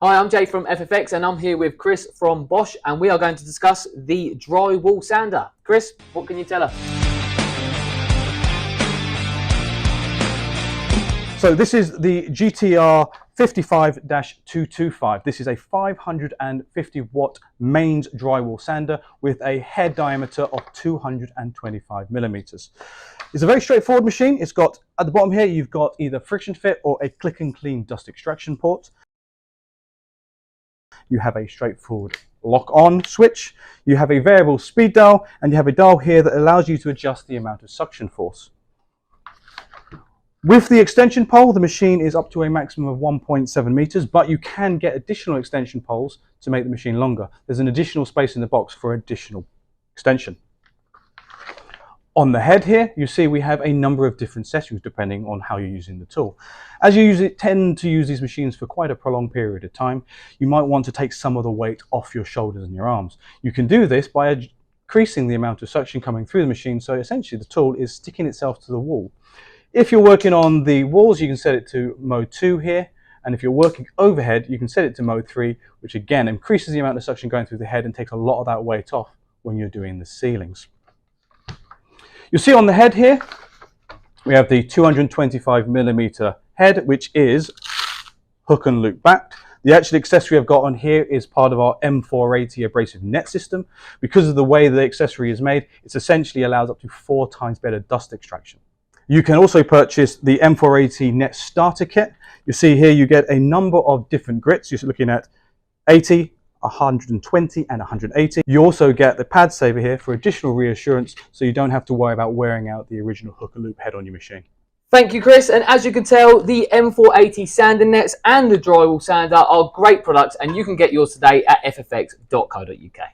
Hi, I'm Jay from FFX and I'm here with Chris from Bosch, and we are going to discuss the Drywall Sander. Chris, what can you tell us? So this is the GTR55225. This is a 550 watt mains drywall sander with a head diameter of 225 millimeters. It's a very straightforward machine. It's got, at the bottom here, you've got either friction fit or a click and clean dust extraction port. You have a straightforward lock on switch. You have a variable speed dial, and you have a dial here that allows you to adjust the amount of suction force. With the extension pole, the machine is up to a maximum of 1.7 meters, but you can get additional extension poles to make the machine longer. There's an additional space in the box for additional extension. On the head here, you see we have a number of different settings depending on how you're using the tool. As you tend to use these machines for quite a prolonged period of time, you might want to take some of the weight off your shoulders and your arms. You can do this by increasing the amount of suction coming through the machine, so essentially the tool is sticking itself to the wall. If you're working on the walls, you can set it to mode 2 here, and if you're working overhead, you can set it to mode 3, which again increases the amount of suction going through the head and takes a lot of that weight off when you're doing the ceilings. You'll see on the head here, we have the 225mm head, which is hook and loop backed. The actual accessory I've got on here is part of our M480 abrasive net system. Because of the way the accessory is made, it essentially allows up to 4 times better dust extraction. You can also purchase the M480 net starter kit. You see here you get a number of different grits. You're looking at 80, 120 and 180. You also get the pad saver here for additional reassurance, so you don't have to worry about wearing out the original hook and loop head on your machine. Thank you, Chris. And as you can tell, the M480 sander nets and the Drywall Sander are great products, and you can get yours today at ffx.co.uk.